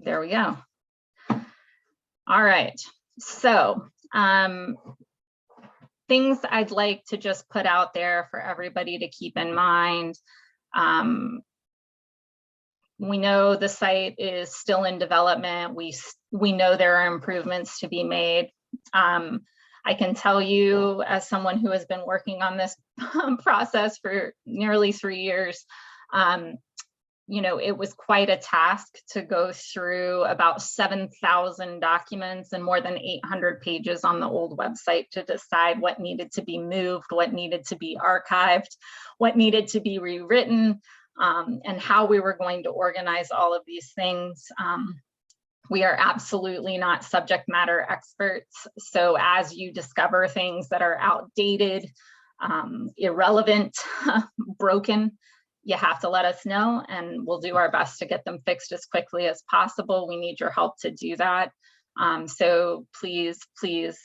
There we go. All right. So things I'd like to just put out there for everybody to keep in mind. We know the site is still in development. We know there are improvements to be made. I can tell you, as someone who has been working on this process for nearly 3 years, you know, it was quite a task to go through about 7,000 documents and more than 800 pages on the old website to decide what needed to be moved, what needed to be archived, what needed to be rewritten, and how we were going to organize all of these things. We are absolutely not subject matter experts. So as you discover things that are outdated, irrelevant, broken, you have to let us know, and we'll do our best to get them fixed as quickly as possible. We need your help to do that. So please, you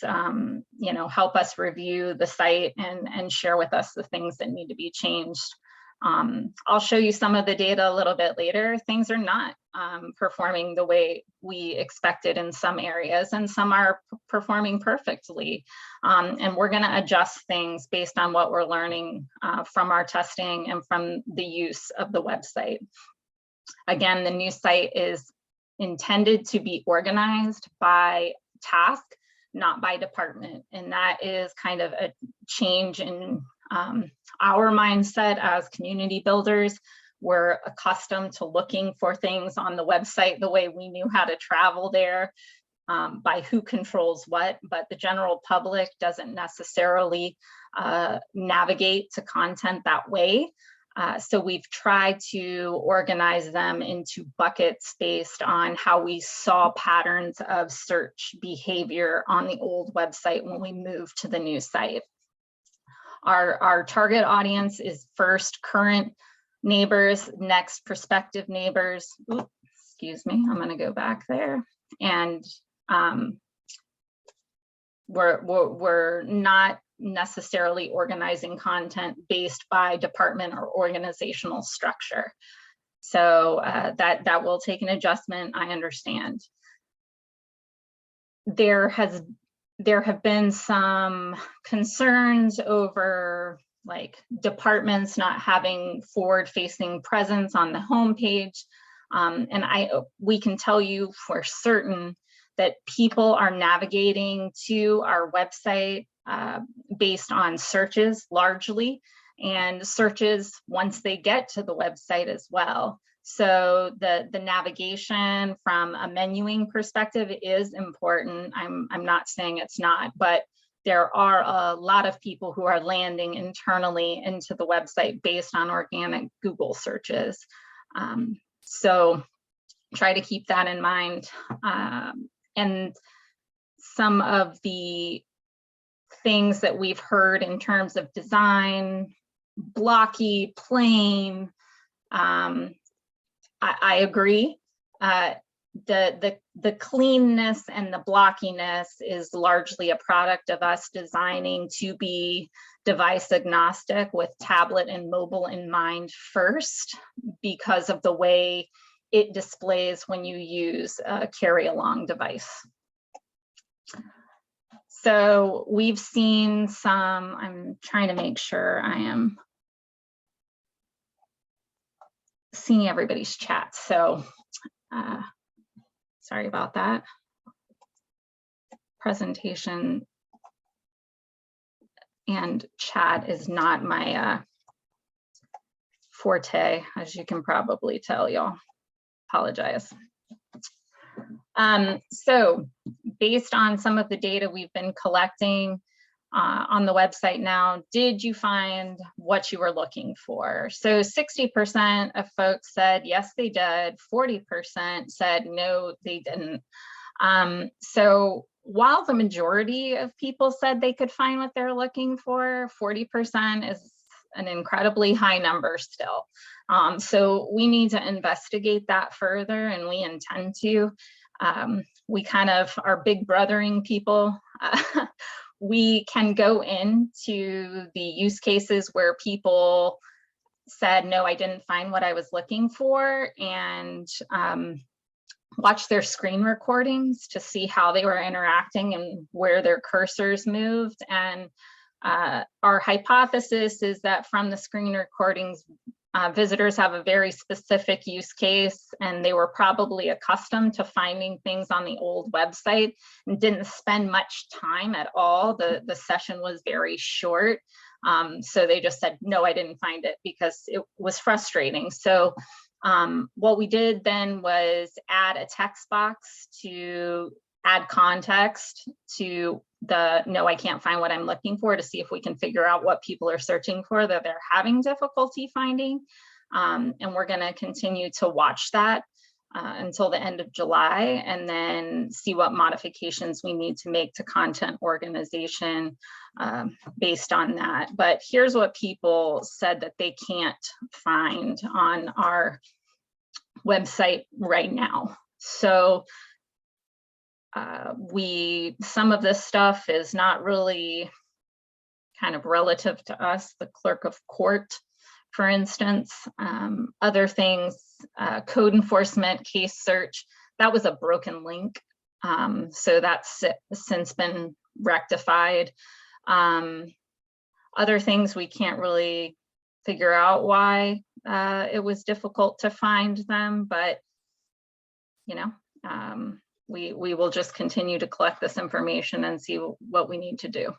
know, help us review the site and share with us the things that need to be changed. I'll show you some of the data a little bit later. Things are not performing the way we expected in some areas, and some are performing perfectly. And we're going to adjust things based on what we're learning from our testing and from the use of the website. Again, the new site is intended to be organized by task, not by department. And that is kind of a change in our mindset as community builders. We're accustomed to looking for things on the website the way we knew how to travel there, by who controls what, but the general public doesn't necessarily navigate to content that way. So we've tried to organize them into buckets based on how we saw patterns of search behavior on the old website when we moved to the new site. Our target audience is first current neighbors, next prospective neighbors. Oops, excuse me, I'm going to go back there. And we're not necessarily organizing content based by department or organizational structure. So that will take an adjustment, I understand. There have been some concerns over like departments not having forward-facing presence on the homepage. And we can tell you for certain that people are navigating to our website based on searches largely, and searches once they get to the website as well. So the navigation from a menuing perspective is important. I'm not saying it's not, but there are a lot of people who are landing internally into the website based on organic Google searches. So try to keep that in mind. And some of the things that we've heard in terms of design, blocky, plain, I agree. The cleanness and the blockiness is largely a product of us designing to be device agnostic with tablet and mobile in mind first, because of the way it displays when you use a carry-along device. So we've seen some, I'm trying to make sure I am seeing everybody's chat. So sorry about that. Presentation and chat is not my forte, as you can probably tell, y'all. Apologize. So based on some of the data we've been collecting on the website now, did you find what you were looking for? So 60% of folks said yes, they did. 40% said no, they didn't. So while the majority of people said they could find what they're looking for, 40% is an incredibly high number still. So we need to investigate that further, and we intend to. We kind of are big brothering people. We can go into the use cases where people said, no, I didn't find what I was looking for, and watch their screen recordings to see how they were interacting and where their cursors moved. And our hypothesis is that from the screen recordings, visitors have a very specific use case, and they were probably accustomed to finding things on the old website and didn't spend much time at all. The session was very short. So they just said, no, I didn't find it, because it was frustrating. So what we did then was add a text box to add context to the no, I can't find what I'm looking for, to see if we can figure out what people are searching for that they're having difficulty finding. And we're going to continue to watch that until the end of July, and then see what modifications we need to make to content organization based on that. But here's what people said that they can't find on our website right now. So some of this stuff is not really kind of relative to us, the clerk of court, for instance. Other things, code enforcement, case search, that was a broken link. So that's since been rectified. Other things, we can't really figure out why it was difficult to find them, but you know, we will just continue to collect this information and see what we need to do.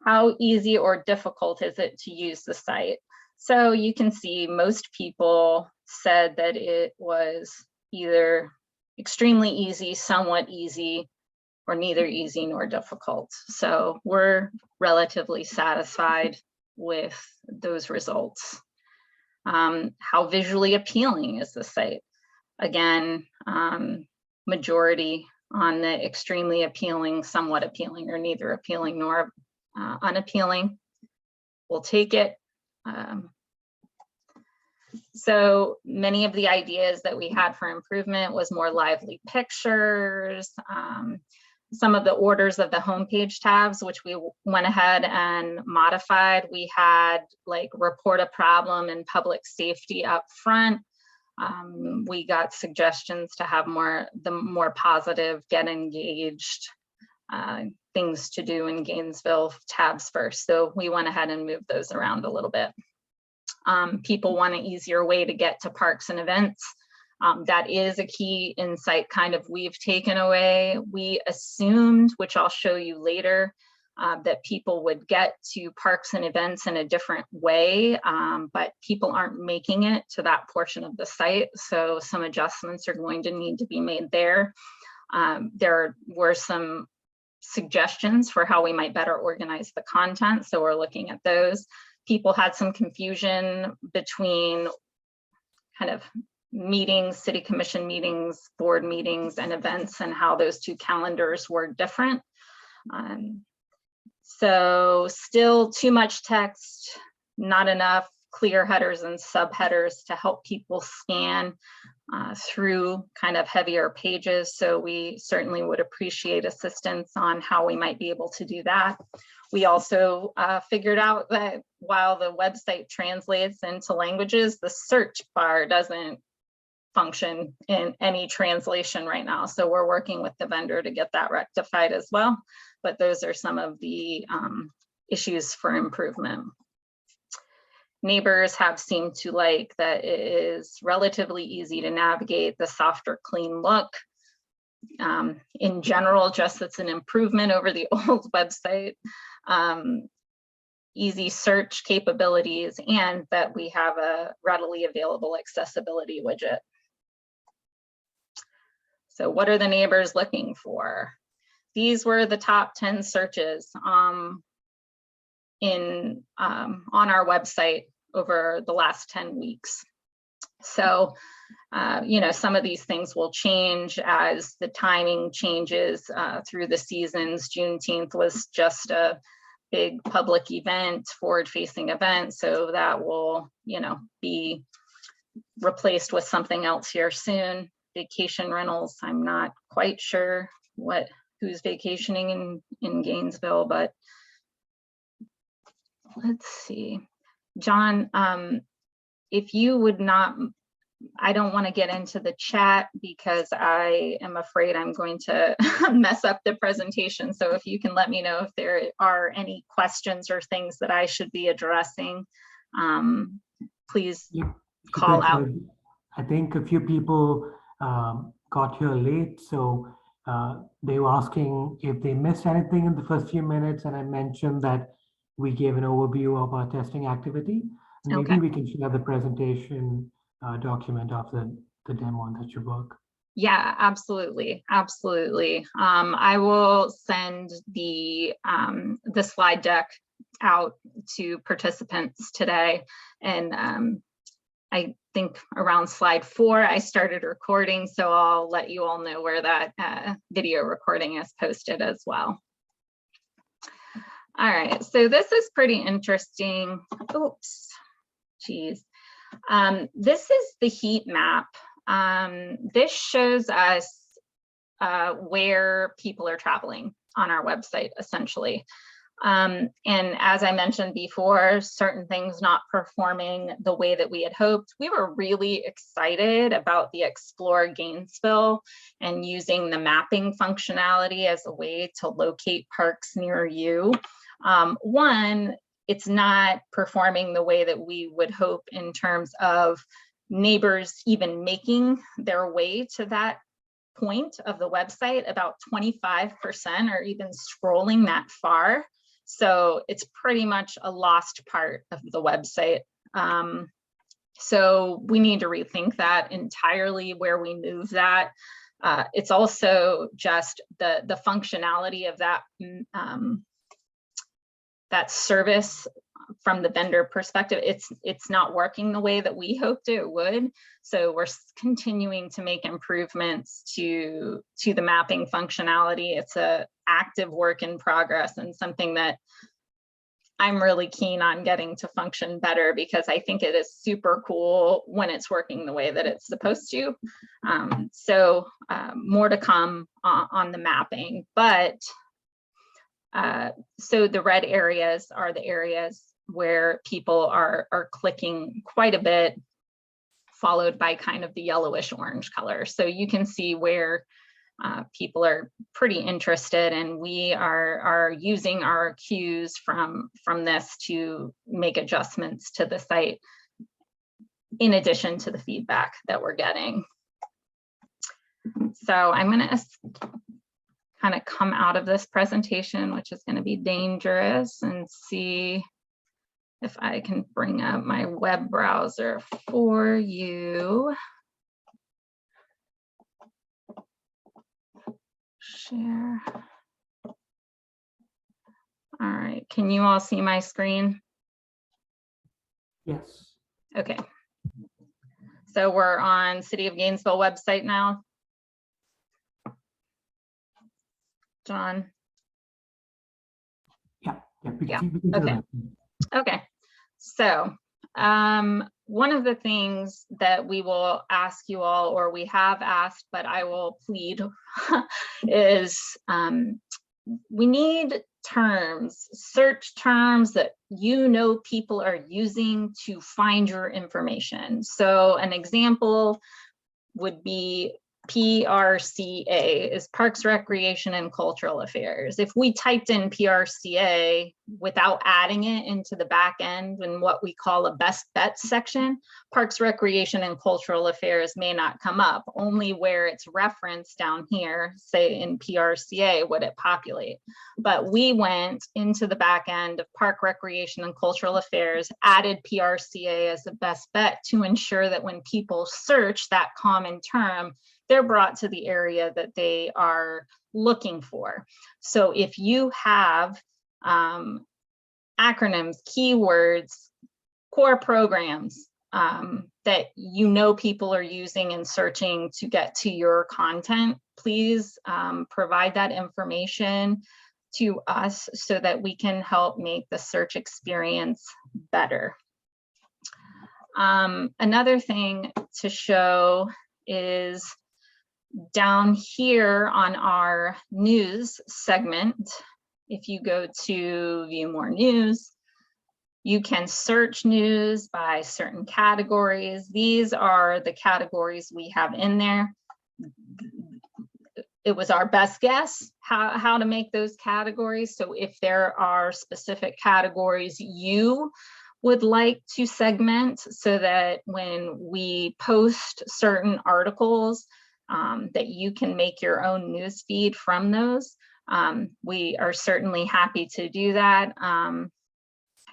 How easy or difficult is it to use the site? So you can see most people said that it was either extremely easy, somewhat easy, or neither easy nor difficult. So we're relatively satisfied with those results. How visually appealing is the site? Again, majority on the extremely appealing, somewhat appealing, or neither appealing nor unappealing. We'll take it. So many of the ideas that we had for improvement was more lively pictures, some of the orders of the homepage tabs, which we went ahead and modified. We had like report a problem and public safety up front. We got suggestions to have the more positive, get engaged things to do in Gainesville tabs first. So we went ahead and moved those around a little bit. People want an easier way to get to parks and events. That is a key insight kind of we've taken away. We assumed, which I'll show you later, that people would get to parks and events in a different way, but people aren't making it to that portion of the site. So some adjustments are going to need to be made there. There were some suggestions for how we might better organize the content. So we're looking at those. People had some confusion between kind of meetings, city commission meetings, board meetings, and events, and how those two calendars were different. So still too much text, not enough clear headers and subheaders to help people scan through kind of heavier pages. So we certainly would appreciate assistance on how we might be able to do that. We also figured out that while the website translates into languages, the search bar doesn't function in any translation right now. So we're working with the vendor to get that rectified as well. But those are some of the issues for improvement. Neighbors have seemed to like that it is relatively easy to navigate, the softer, clean look. In general, just it's an improvement over the old website. Easy search capabilities, and that we have a readily available accessibility widget. So what are the neighbors looking for? These were the top 10 searches on our website over the last 10 weeks. So, you know, some of these things will change as the timing changes through the seasons. Juneteenth was just a big public event, forward-facing event, so that will, you know, be replaced with something else here soon. Vacation rentals, I'm not quite sure who's vacationing in Gainesville, but let's see. John, if you would not I don't want to get into the chat because I am afraid I'm going to mess up the presentation. So if you can let me know if there are any questions or things that I should be addressing, please call out. I think a few people got here late, so they were asking if they missed anything in the first few minutes, and I mentioned that we gave an overview of our testing activity. And maybe Okay. we can share the presentation document of the demo that you work. Yeah, absolutely, absolutely. I will send the slide deck out to participants today, and I think around slide 4 I started recording, so I'll let you all know where that video recording is posted as well. All right, so this is pretty interesting. Oops, geez. This is the heat map. This shows us where people are traveling on our website, essentially. And as I mentioned before, certain things not performing the way that we had hoped. We were really excited about the Explore Gainesville and using the mapping functionality as a way to locate parks near you. One, it's not performing the way that we would hope in terms of neighbors even making their way to that point of the website. About 25% are even scrolling that far. So it's pretty much a lost part of the website. So we need to rethink that entirely, where we move that. It's also just the functionality of that that service from the vendor perspective. It's not working the way that we hoped it would. So we're continuing to make improvements to the mapping functionality. It's a active work in progress and something that I'm really keen on getting to function better, because I think it is super cool when it's working the way that it's supposed to. So more to come on the mapping, but so the red areas are the areas where people are clicking quite a bit, followed by kind of the yellowish orange color. So you can see where people are pretty interested, and we are using our cues from this to make adjustments to the site in addition to the feedback that we're getting. So I'm going to kind of come out of this presentation, which is going to be dangerous, and see if I can bring up my web browser for you. Share. All right, can you all see my screen? Yes. Okay. So we're on City of Gainesville website now. John? Yeah. Yeah. Okay. Okay. So one of the things that we will ask you all, or we have asked, but I will plead, is we need terms, search terms that people are using to find your information. So an example would be PRCA, is Parks, Recreation, and Cultural Affairs. If we typed in PRCA without adding it into the back end in what we call a best bet section, Parks, Recreation, and Cultural Affairs may not come up. Only where it's referenced down here, say in PRCA, would it populate. But we went into the back end of Park, Recreation, and Cultural Affairs, added PRCA as the best bet to ensure that when people search that common term, they're brought to the area that they are looking for. So if you have acronyms, keywords, core programs that people are using and searching to get to your content, please provide that information to us so that we can help make the search experience better. Another thing to show is down here on our news segment. If you go to view more news, You can search news by certain categories. These are the categories we have in there. It was our best guess how to make those categories. So if there are specific categories you would like to segment so that when we post certain articles, that you can make your own news feed from those, we are certainly happy to do that. I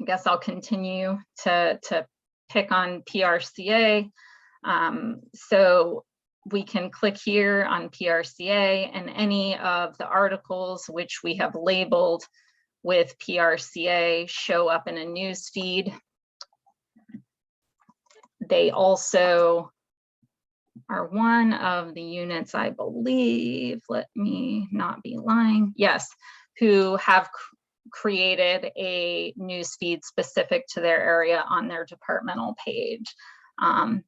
guess I'll continue to pick on PRCA. So we can click here on PRCA, and any of the articles which we have labeled with PRCA show up in a news feed. They also are one of the units, I believe, let me not be lying, yes, who have created a news feed specific to their area on their departmental page.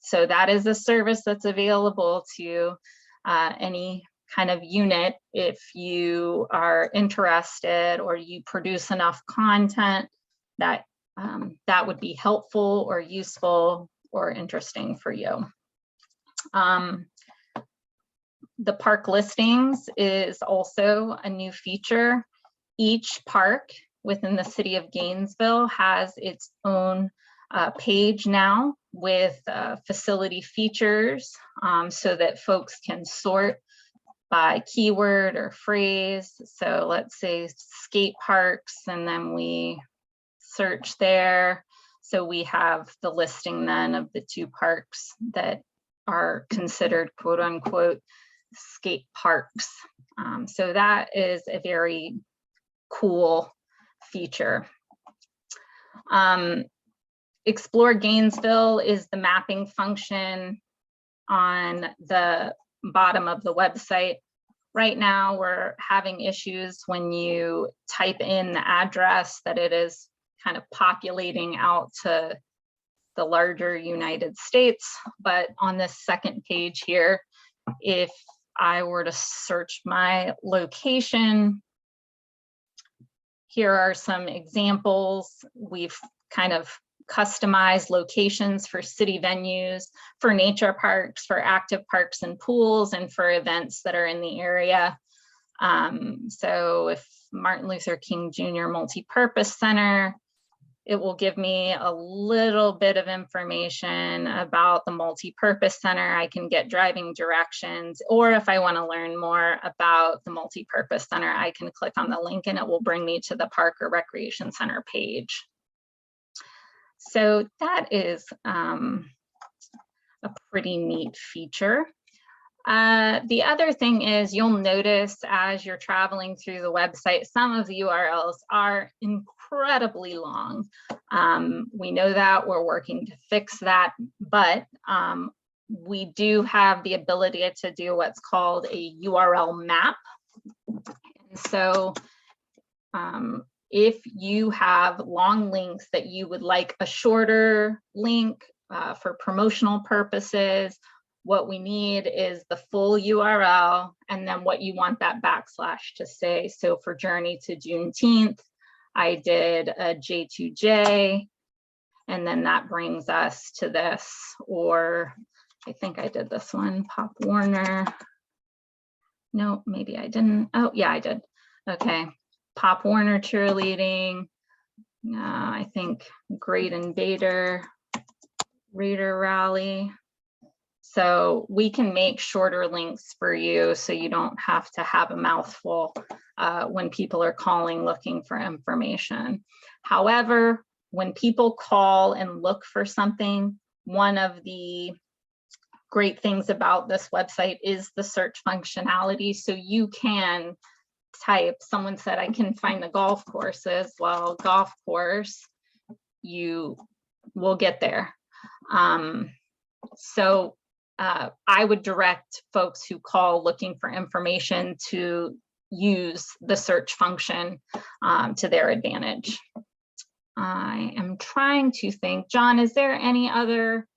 So that is a service that's available to any kind of unit if you are interested or you produce enough content that that would be helpful or useful or interesting for you. The park listings is also a new feature. Each park within the city of Gainesville has its own page now with facility features so that folks can sort by keyword or phrase. So let's say skate parks, and then we search there. So we have the listing then of the 2 parks that are considered quote unquote skate parks. So that is a very cool feature. Explore Gainesville is the mapping function on the bottom of the website. Right now, we're having issues when you type in the address that it is kind of populating out to the larger United States. But on this second page here, if I were to search my location, here are some examples. We've kind of customized locations for city venues, for nature parks, for active parks and pools, and for events that are in the area. So if Martin Luther King Jr. Multi-Purpose Center, it will give me a little bit of information about the multi-purpose center. I can get driving directions, or if I want to learn more about the multi-purpose center, I can click on the link and it will bring me to the park or recreation center page. So that is a pretty neat feature. The other thing is you'll notice as you're traveling through the website, some of the URLs are incredibly long. We know that, we're working to fix that, but we do have the ability to do what's called a URL map. And so if you have long links that you would like a shorter link for promotional purposes, what we need is the full URL and then what you want that backslash to say. So for Journey to Juneteenth, I did a J2J, and then that brings us to this, or I think I did this one, Pop Warner. No, maybe I didn't. Oh, yeah, I did. Okay, Pop Warner cheerleading. I think Great Invader, Raider Rally. So we can make shorter links for you so you don't have to have a mouthful when people are calling looking for information. However, when people call and look for something, one of the great things about this website is the search functionality. So you can type, someone said, I can find the golf courses. Well, golf course, you will get there. I would direct folks who call looking for information to use the search function to their advantage. I am trying to think, John, is there any other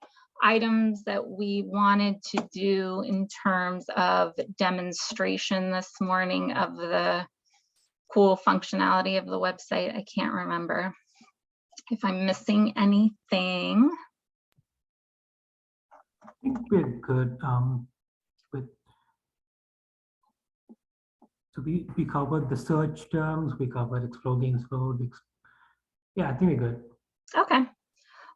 items that we wanted to do in terms of demonstration this morning of the cool functionality of the website? I can't remember. if I'm missing anything. I think we're good. With so we covered the search terms, we covered Explore Gainesville. Yeah, I think we're good. Okay.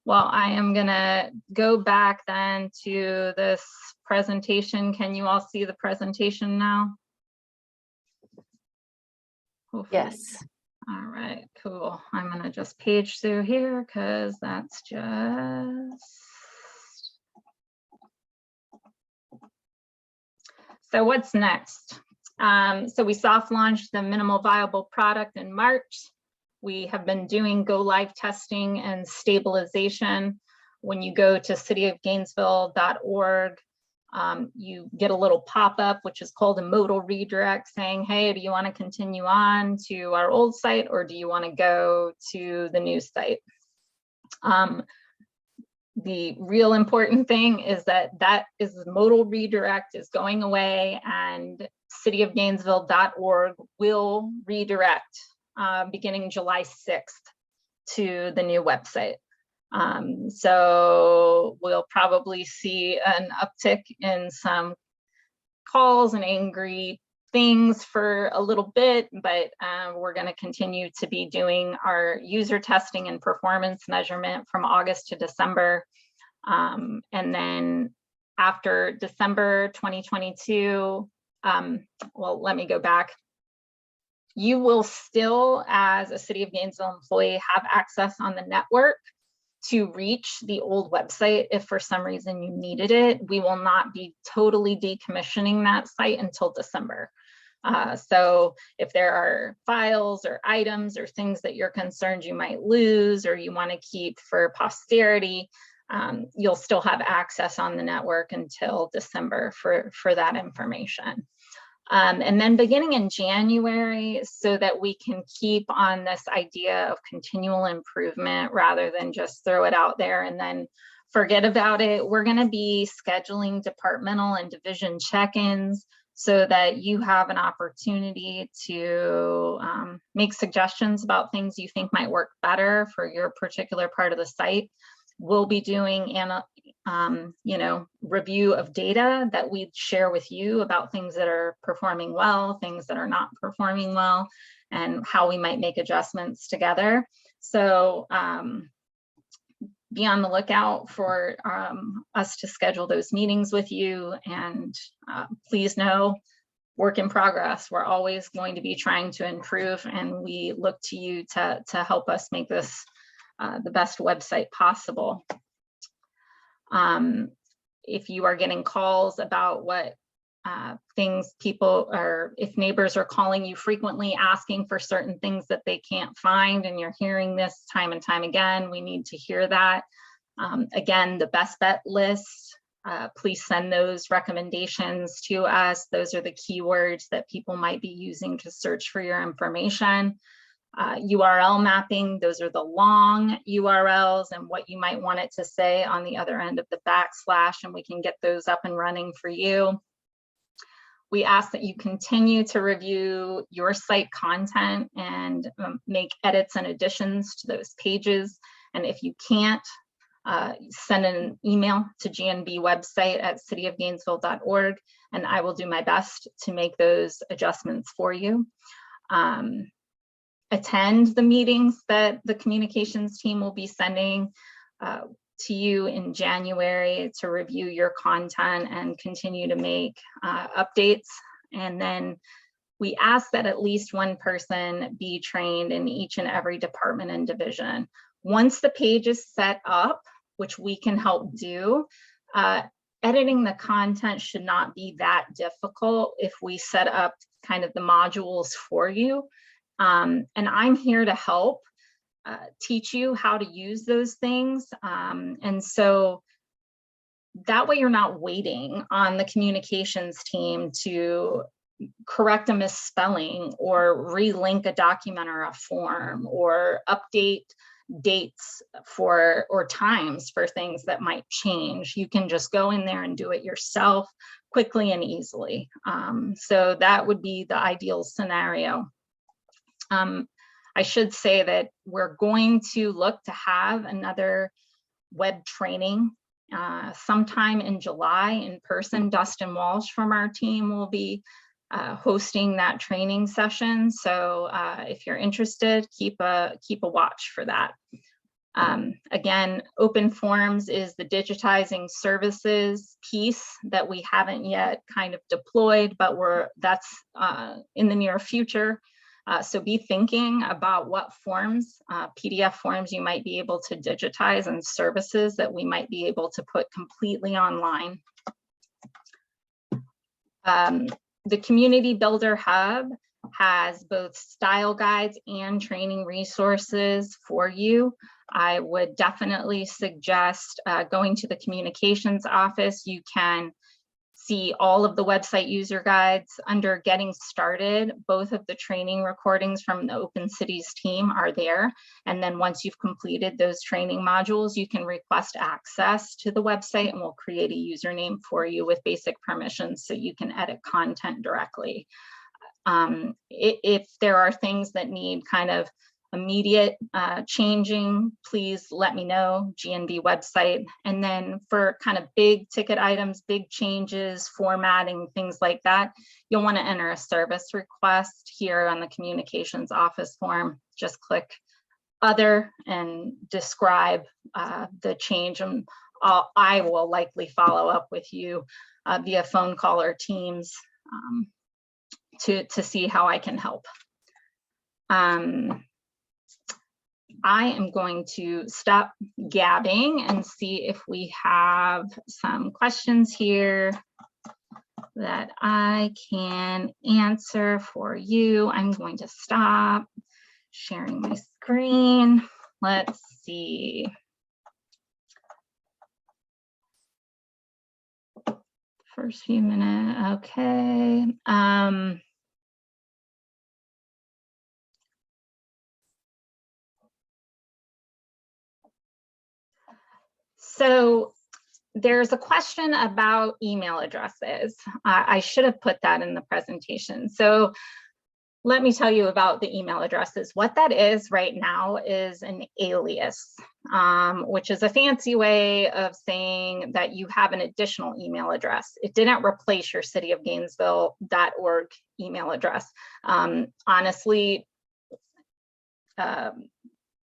Well, I am gonna go back then to this presentation. Can you all see the presentation now? Hopefully. Yes. All right, cool. I'm gonna just page through here because that's just. So what's next? So we soft launched the minimal viable product in March. We have been doing go live testing and stabilization. When you go to cityofgainesville.org, you get a little pop-up, which is called a modal redirect, saying, hey, do you want to continue on to our old site or do you want to go to the new site? The real important thing is that the modal redirect is going away, and cityofgainesville.org will redirect beginning July 6th to the new website. So we'll probably see an uptick in some calls and angry things for a little bit, but we're going to continue to be doing our user testing and performance measurement from August to December. And then after December 2022, well, let me go back. You will still, as a City of Gainesville employee, have access on the network to reach the old website if for some reason you needed it. We will not be totally decommissioning that site until December. So if there are files or items or things that you're concerned you might lose or you want to keep for posterity, you'll still have access on the network until December for that information. And then beginning in January, so that we can keep on this idea of continual improvement rather than just throw it out there and then forget about it, we're going to be scheduling departmental and division check-ins so that you have an opportunity to make suggestions about things you think might work better for your particular part of the site. We'll be doing review of data that we share with you about things that are performing well, things that are not performing well, and how we might make adjustments together. So be on the lookout for us to schedule those meetings with you, and please know, work in progress. We're always going to be trying to improve, and we look to you to help us make this the best website possible. If you are getting calls about what things people are, if neighbors are calling you frequently asking for certain things that they can't find, and you're hearing this time and time again, we need to hear that. Again, the best bet list, please send those recommendations to us. Those are the keywords that people might be using to search for your information. URL mapping, those are the long URLs and what you might want it to say on the other end of the backslash, and we can get those up and running for you. We ask that you continue to review your site content and make edits and additions to those pages. And if you can't, send an email to gnbwebsite@cityofgainesville.org, and I will do my best to make those adjustments for you. Attend the meetings that the communications team will be sending to you in January to review your content and continue to make updates. And then we ask that at least one person be trained in each and every department and division. Once the page is set up, which we can help do, editing the content should not be that difficult if we set up kind of the modules for you. And I'm here to help teach you how to use those things. And so that way you're not waiting on the communications team to correct a misspelling or relink a document or a form or update dates for or times for things that might change. You can just go in there and do it yourself quickly and easily. So that would be the ideal scenario. I should say that we're going to look to have another web training sometime in July in person. Dustin Walsh from our team will be hosting that training session. So if you're interested, keep a watch for that. Again, open forms is the digitizing services piece that we haven't yet kind of deployed, but that's in the near future. So be thinking about what forms, PDF forms you might be able to digitize and services that we might be able to put completely online. The Community Builder Hub has both style guides and training resources for you. I would definitely suggest going to the communications office. You can see all of the website user guides under Getting Started. Both of the training recordings from the Open Cities team are there. And then once you've completed those training modules, you can request access to the website and we'll create a username for you with basic permissions so you can edit content directly. If there are things that need kind of immediate changing, please let me know, GNB website. And then for kind of big ticket items, big changes, formatting, things like that, you'll want to enter a service request here on the communications office form. Just click other and describe the change, and I will likely follow up with you via phone call or Teams to see how I can help. I am going to stop gabbing and see if we have some questions here that I can answer for you. I'm going to stop sharing my screen. Let's see. First few minutes, okay. So there's a question about email addresses. I should have put that in the presentation. So let me tell you about the email addresses. What that is right now is an alias, which is a fancy way of saying that you have an additional email address. It didn't replace your cityofgainesville.org email address. Honestly,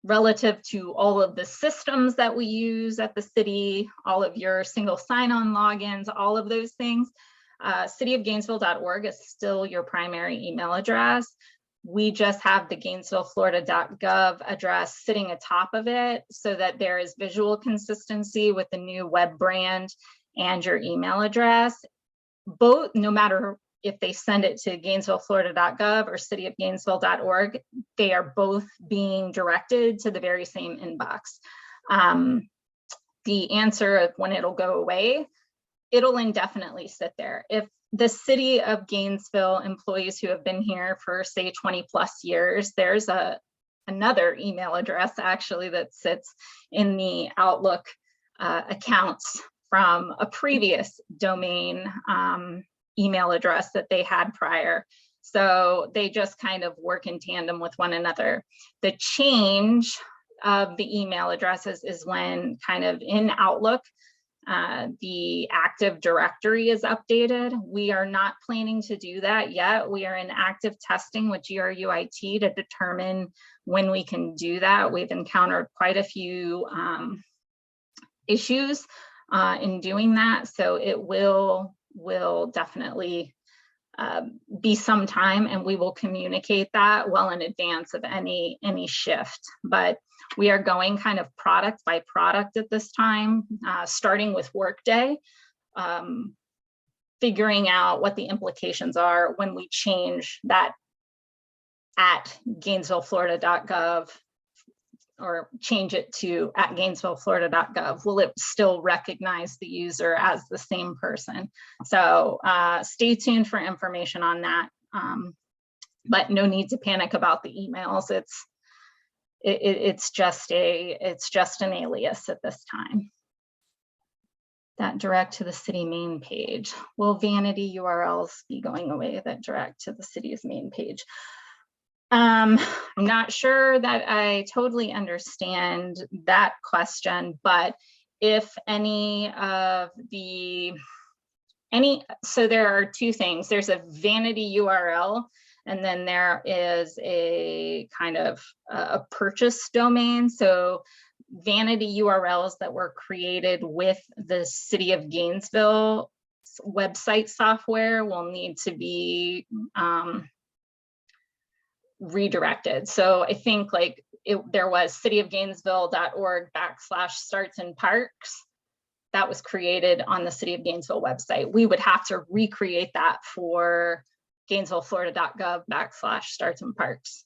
relative to all of the systems that we use at the city, all of your single sign-on logins, all of those things, cityofgainesville.org is still your primary email address. We just have the GainesvilleFlorida.gov address sitting atop of it so that there is visual consistency with the new web brand and your email address. Both, no matter if they send it to GainesvilleFlorida.gov or cityofgainesville.org, they are both being directed to the very same inbox. The answer of when it'll go away, it'll indefinitely sit there. If the city of Gainesville employees who have been here for say 20+ years, there's another email address actually that sits in the Outlook accounts from a previous domain email address that they had prior. So they just kind of work in tandem with one another. The change of the email addresses is when kind of in Outlook, the Active Directory is updated. We are not planning to do that yet. We are in active testing with GRUIT to determine when we can do that. We've encountered quite a few issues in doing that. So it will definitely be some time, and we will communicate that well in advance of any shift. But we are going kind of product by product at this time, starting with Workday, figuring out what the implications are when we change that at GainesvilleFlorida.gov or change it to at GainesvilleFlorida.gov. Will it still recognize the user as the same person? So stay tuned for information on that, but no need to panic about the emails. It's just an alias at this time. That direct to the city main page. Will vanity URLs be going away that direct to the city's main page? I'm not sure that I totally understand that question, but if any of the, so there are two things. There's a vanity URL, and then there is a kind of a purchase domain. So vanity URLs that were created with the City of Gainesville website software will need to be redirected. So I think like there was cityofgainesville.org/starts and parks. That was created on the City of Gainesville website. We would have to recreate that for GainesvilleFlorida.gov/starts and parks.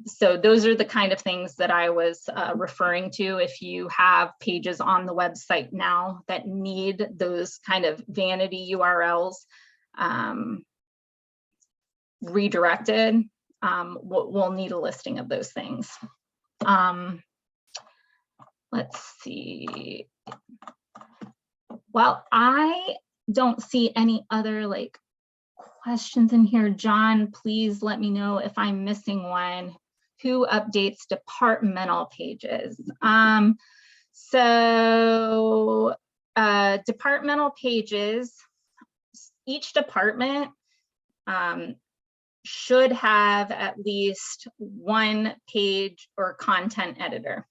So those are the kind of things that I was referring to. If you have pages on the website now that need those kind of vanity URLs redirected, we'll need a listing of those things. Let's see. Well, I don't see any other like questions in here. John, please let me know if I'm missing one. Who updates departmental pages? Departmental pages, each department should have at least one page or content editor.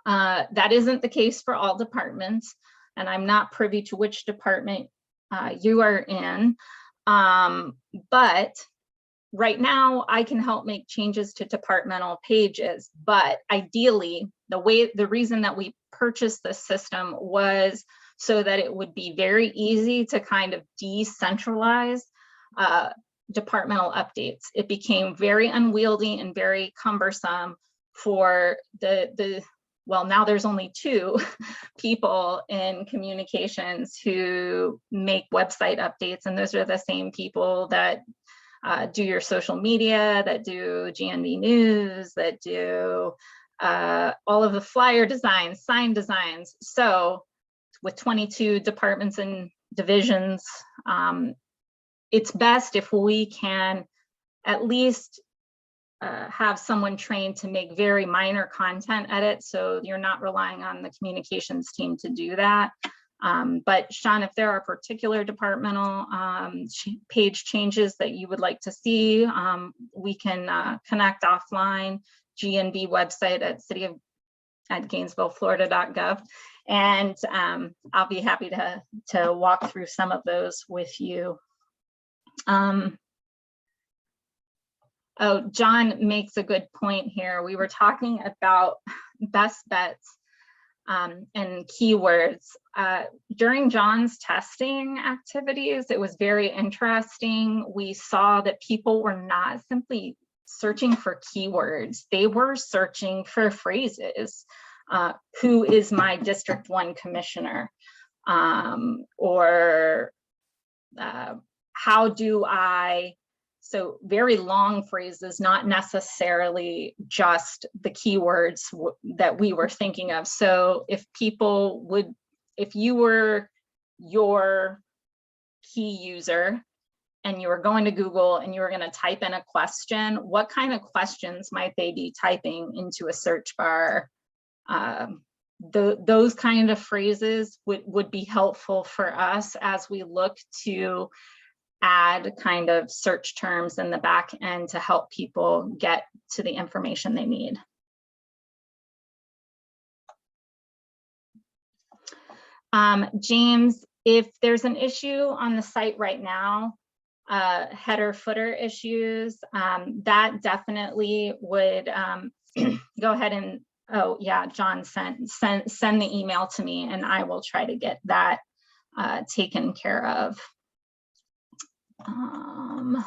That isn't the case for all departments, and I'm not privy to which department you are in. But right now I can help make changes to departmental pages, but ideally the reason that we purchased this system was so that it would be very easy to kind of decentralize departmental updates. It became very unwieldy and very cumbersome for well, now there's only two people in communications who make website updates, and those are the same people that do your social media, that do GNV News, that do all of the flyer designs, sign designs. So with 22 departments and divisions, it's best if we can at least have someone trained to make very minor content edits, so you're not relying on the communications team to do that. But Sean, if there are particular departmental page changes that you would like to see, we can connect offline. GNB website at city@GainesvilleFlorida.gov, and I'll be happy to walk through some of those with you. Oh, John makes a good point here. We were talking about best bets and keywords. During John's testing activities, it was very interesting. We saw that people were not simply searching for keywords. They were searching for phrases. Who is my District 1 commissioner? Or how do I, so very long phrases, not necessarily just the keywords that we were thinking of. So if people would, if you were your key user and you were going to Google and you were going to type in a question, what kind of questions might they be typing into a search bar? Those kind of phrases would be helpful for us as we look to add kind of search terms in the back end to help people get to the information they need. James, if there's an issue on the site right now, header footer issues, that definitely would go ahead and, oh yeah, John send the email to me and I will try to get that taken care of. I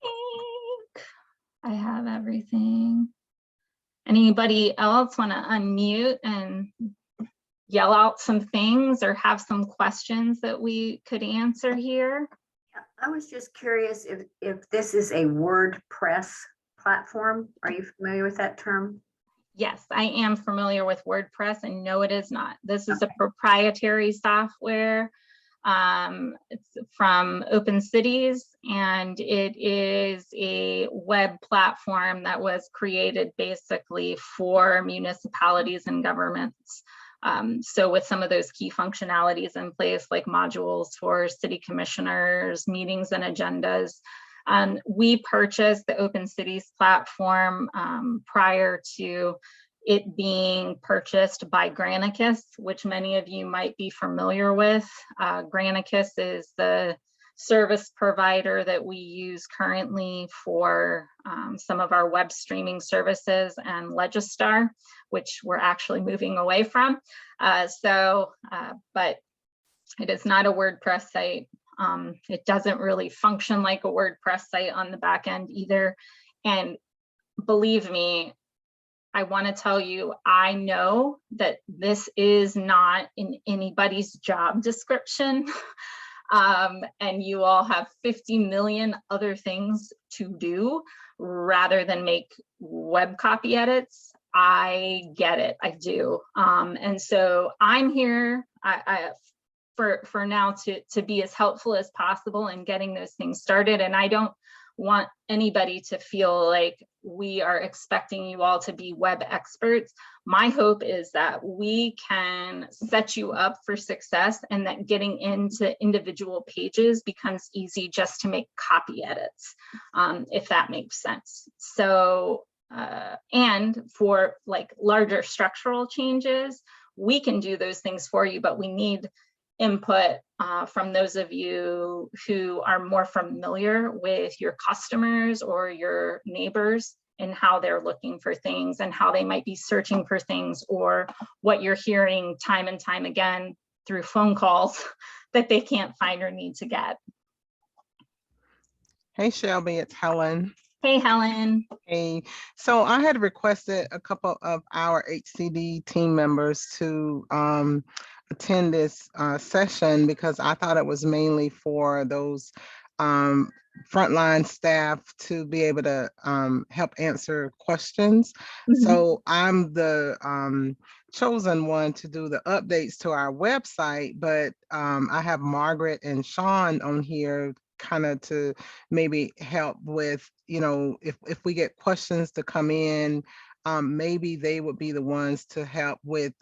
think I have everything. Anybody else want to unmute and yell out some things or have some questions that we could answer here? I was just curious if this is a WordPress platform. Are you familiar with that term? Yes, I am familiar with WordPress, and no, it is not. This is a proprietary software. It's from Open Cities, and it is a web platform that was created basically for municipalities and governments. So with some of those key functionalities in place, like modules for city commissioners, meetings and agendas. We purchased the Open Cities platform prior to it being purchased by Granicus, which many of you might be familiar with. Granicus is the service provider that we use currently for some of our web streaming services, and Legistar, which we're actually moving away from. But it is not a WordPress site. It doesn't really function like a WordPress site on the back end either. And believe me, I want to tell you, I know that this is not in anybody's job description. And you all have 50 million other things to do rather than make web copy edits. I get it, I do. And so I'm here for now to be as helpful as possible in getting those things started. And I don't want anybody to feel like we are expecting you all to be web experts. My hope is that we can set you up for success, and that getting into individual pages becomes easy just to make copy edits, if that makes sense. So, and for like larger structural changes, we can do those things for you, but we need input from those of you who are more familiar with your customers or your neighbors and how they're looking for things and how they might be searching for things, or what you're hearing time and time again through phone calls that they can't find or need to get. Hey, Shelby, it's Helen. Hey, Helen. Hey, so I had requested a couple of our HCD team members to attend this session because I thought it was mainly for those frontline staff to be able to help answer questions. Mm-hmm. So I'm the chosen one to do the updates to our website, but I have Margaret and Sean on here kind of to maybe help with, you know, if we get questions to come in, maybe they would be the ones to help with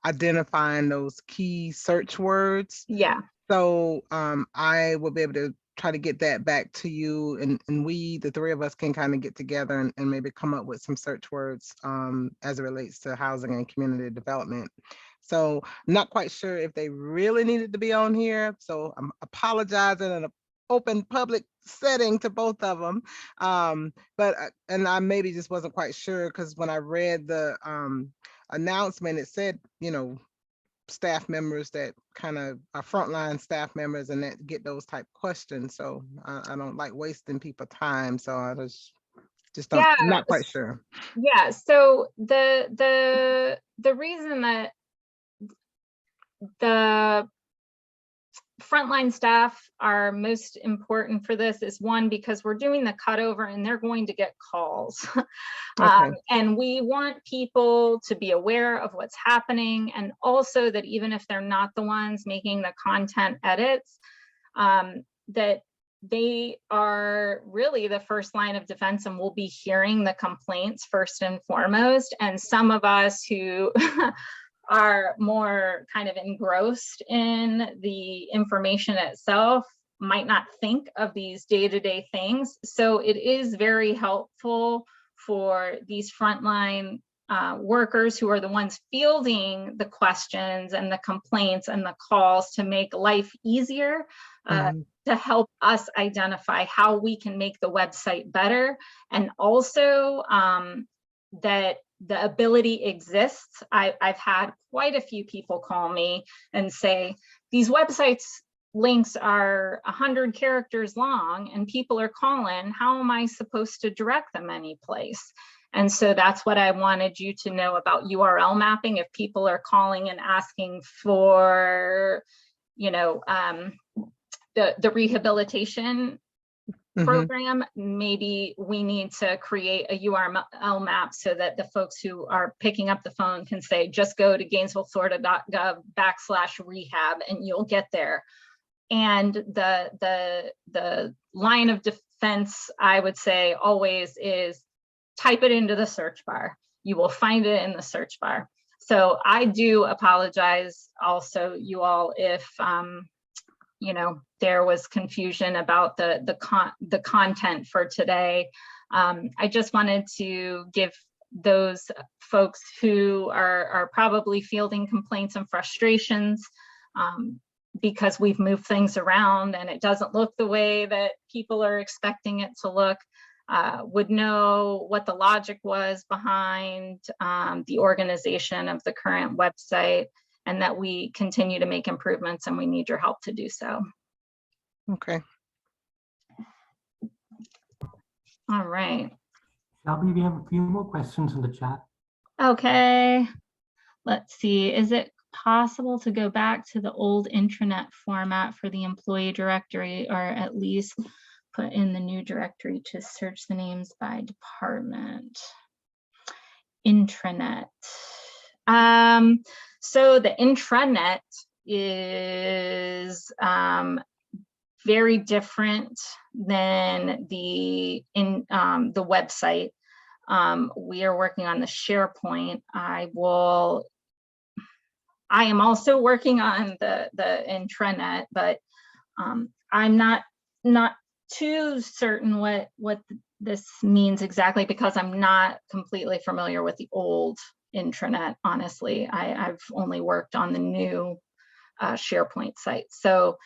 identifying those key search words. Yeah. So I will be able to try to get that back to you, and we, the three of us, can kind of get together and maybe come up with some search words as it relates to housing and community development. So I'm not quite sure if they really needed to be on here. So I'm apologizing in an open public setting to both of them. And I maybe just wasn't quite sure, because when I read the announcement, it said, you know, staff members that kind of are frontline staff members and that get those type questions. So I don't like wasting people's time. So I just don't, yeah, I'm not quite sure. Yeah, so the reason that the frontline staff are most important for this is, one, because we're doing the cutover and they're going to get calls. Okay. And we want people to be aware of what's happening, and also that even if they're not the ones making the content edits, that they are really the first line of defense and will be hearing the complaints first and foremost. And some of us who are more kind of engrossed in the information itself might not think of these day-to-day things. So it is very helpful for these frontline workers who are the ones fielding the questions and the complaints and the calls to make life easier, to help us identify how we can make the website better. And also that the ability exists. I've had quite a few people call me and say, these websites links are 100 characters long and people are calling, how am I supposed to direct them any place? And so that's what I wanted you to know about URL mapping. If people are calling and asking for, you know, the rehabilitation Mhm. program, maybe we need to create a URL map so that the folks who are picking up the phone can say, just go to GainesvilleFlorida.gov/rehab and you'll get there. And the line of defense, I would say always, is type it into the search bar. You will find it in the search bar. So I do apologize also, you all, if you know, there was confusion about the content for today. I just wanted to give those folks who are probably fielding complaints and frustrations, because we've moved things around and it doesn't look the way that people are expecting it to look, would know what the logic was behind the organization of the current website, and that we continue to make improvements and we need your help to do so. Okay. All right. Shelby, we have a few more questions in the chat. Okay. Let's see. Is it possible to go back to the old intranet format for the employee directory, or at least put in the new directory to search the names by department? Intranet. So the intranet is very different than the website. We are working on the SharePoint. I am also working on the intranet, but I'm not too certain what this means exactly, because I'm not completely familiar with the old intranet. Honestly, I've only worked on the new SharePoint site. So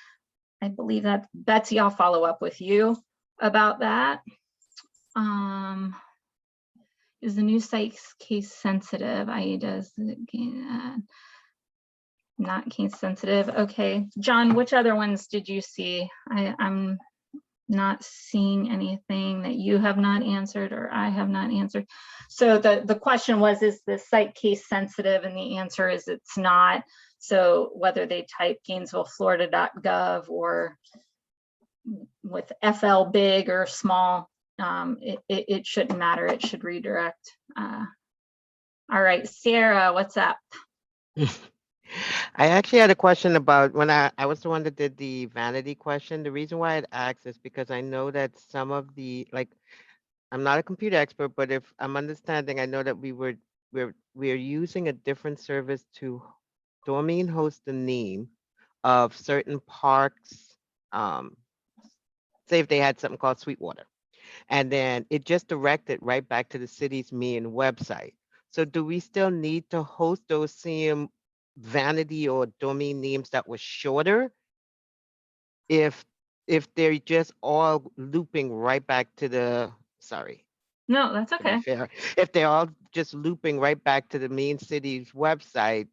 I believe that Betsy, I'll follow up with you about that. Is the new site case sensitive? Does not case sensitive. Okay, John, which other ones did you see? I'm not seeing anything that you have not answered or I have not answered. So the question was, is the site case sensitive? And the answer is it's not. So whether they type GainesvilleFlorida.gov or with FL big or small, it shouldn't matter. It should redirect. All right, Sarah, what's up? I actually had a question about when I was the one that did the vanity question. The reason why I'd asked is because I know that some of the, like, I'm not a computer expert, but if I'm understanding, I know that we're using a different service to domain host the name of certain parks. Say if they had something called Sweetwater, and then it just directed right back to the city's main website. So do we still need to host those same vanity or domain names that were shorter if they're just all looping right back to the, sorry, No, that's to be okay. fair, if they're all just looping right back to the main city's website,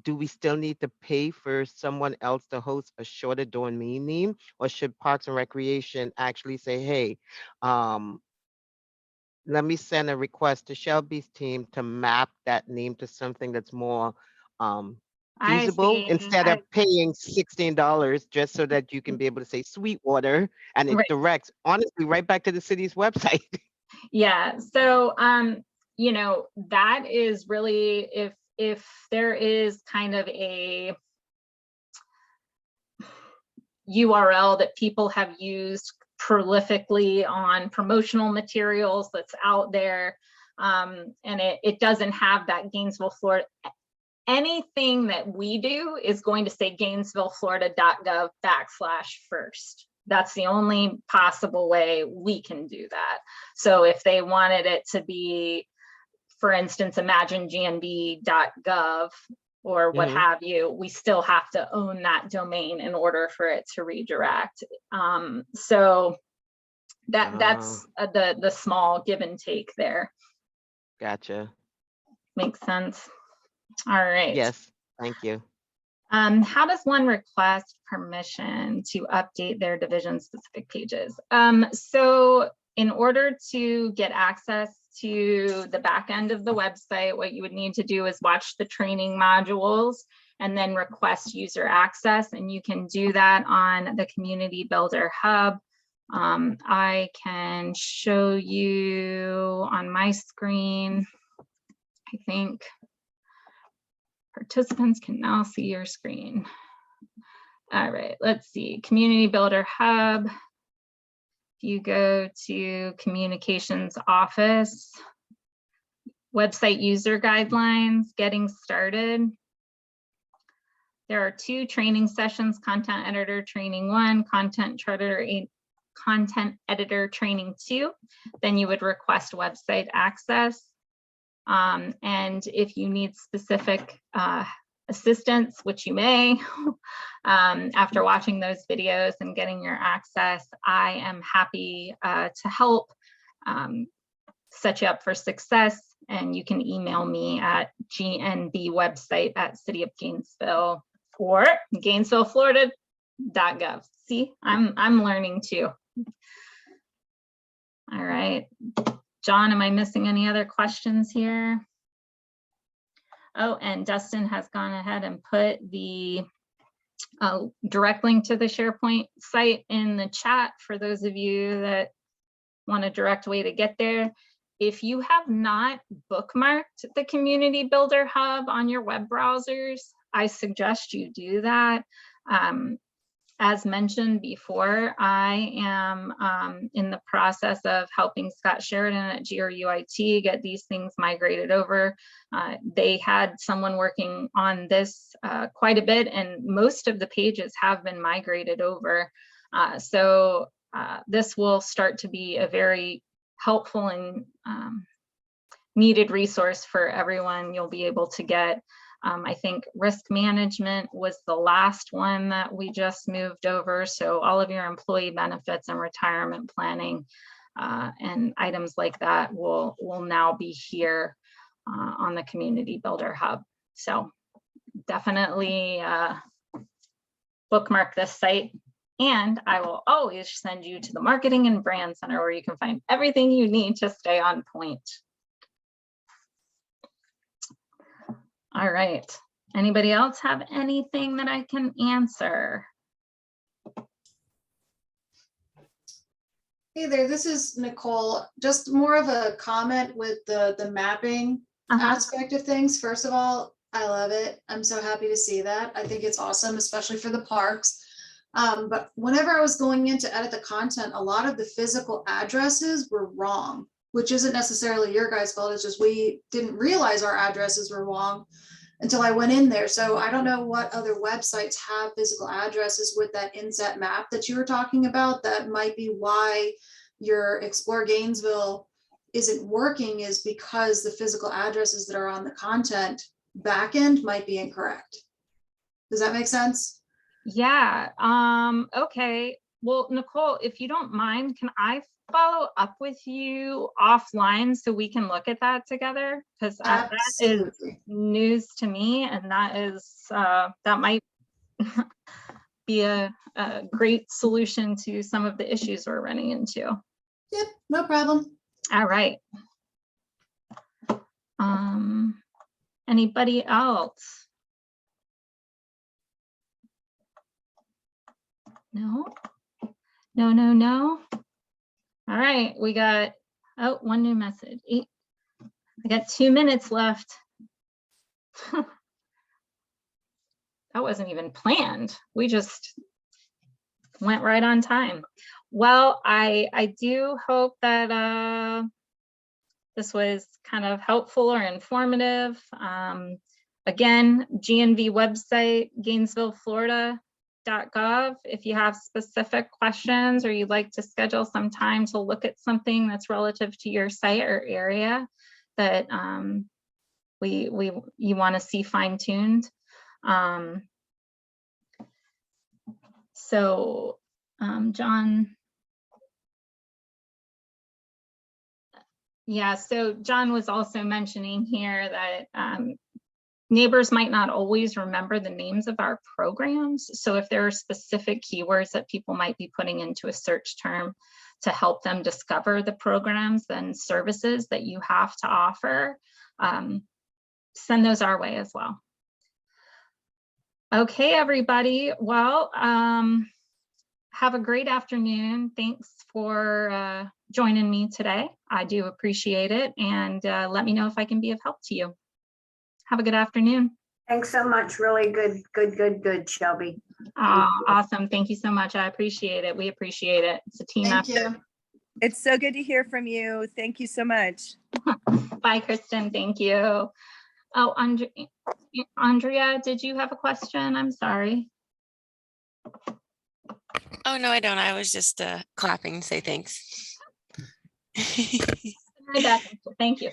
do we still need to pay for someone else to host a shorter domain name, or should Parks and Recreation actually say, hey, let me send a request to Shelby's team to map that name to something that's more I feasible, see. instead of paying $16 just so that you can be able to say Sweetwater and it Right. directs honestly right back to the city's website. Yeah. So, you know, that is really, if there is kind of a URL that people have used prolifically on promotional materials that's out there, and it doesn't have that Gainesville, Florida, anything that we do is going to say GainesvilleFlorida.gov/first. That's the only possible way we can do that. So if they wanted it to be, for instance, imaginegnb.gov or what have you, we still have to own that domain in order for it to redirect. So that's the small give and take there. Gotcha. Makes sense. All right. Yes, thank you. How does one request permission to update their division specific pages? So in order to get access to the back end of the website, what you would need to do is watch the training modules and then request user access. And you can do that on the Community Builder Hub I can show you on my screen. I think participants can now see your screen. All right, let's see, Community Builder Hub. If you go to Communications Office, Website User Guidelines, Getting Started. There are 2 training sessions, Content Editor Training 1, Content Editor Training 2. Then you would request website access. And if you need specific assistance, which you may, after watching those videos and getting your access, I am happy to help set you up for success. And you can email me at gnbwebsite@cityofgainesville or GainesvilleFlorida.gov. See, I'm learning too. All right, John, am I missing any other questions here? Oh, and Dustin has gone ahead and put the direct link to the SharePoint site in the chat for those of you that want a direct way to get there. If you have not bookmarked the Community Builder Hub on your web browsers, I suggest you do that. As mentioned before, I am in the process of helping Scott Sheridan at GRUIT get these things migrated over. They had someone working on this quite a bit, and most of the pages have been migrated over. So this will start to be a very helpful and needed resource for everyone. You'll be able to get, I think risk management was the last one that we just moved over. So all of your employee benefits and retirement planning and items like that will now be here on the Community Builder Hub. So definitely bookmark this site. And I will always send you to the Marketing and Brand Center where you can find everything you need to stay on point. All right. Anybody else have anything that I can answer? Hey there, this is Nicole. Just more of a comment with the mapping aspect of things. First of all, I love it. I'm so happy to see that. I think it's awesome, especially for the parks. But whenever I was going in to edit the content, a lot of the physical addresses were wrong, which isn't necessarily your guys' fault. It's just we didn't realize our addresses were wrong until I went in there. So I don't know what other websites have physical addresses with that inset map that you were talking about. That might be why your Explore Gainesville isn't working, is because the physical addresses that are on the content backend might be incorrect. Does that make sense? Yeah, okay. Well, Nicole, if you don't mind, can I follow up with you offline so we can look at that together? Because that is news to me, and that is that might be a great solution to some of the issues we're running into. Yep, no problem. All right. Anybody else? No, no, no, no. All right, we got, oh, one new message. I got 2 minutes left. That wasn't even planned. We just went right on time. Well, I do hope that this was kind of helpful or informative. Again, GNV website, GainesvilleFlorida.gov. If you have specific questions or you'd like to schedule some time to look at something that's relative to your site or area that you want to see fine-tuned. John. Yeah, so John was also mentioning here that neighbors might not always remember the names of our programs. So if there are specific keywords that people might be putting into a search term to help them discover the programs and services that you have to offer, send those our way as well. Okay, everybody. Well, have a great afternoon. Thanks for joining me today. I do appreciate it. And let me know if I can be of help to you. Have a good afternoon. Thanks so much. Really good, Shelby. Awesome. Thank you so much. I appreciate it. We appreciate it. It's a team Thank effort. you. It's so good to hear from you. Thank you so much. Bye, Kristen. Thank you. Oh, Andrea, did you have a question? I'm sorry. Oh, no, I don't. I was just clapping to say thanks. Thank you.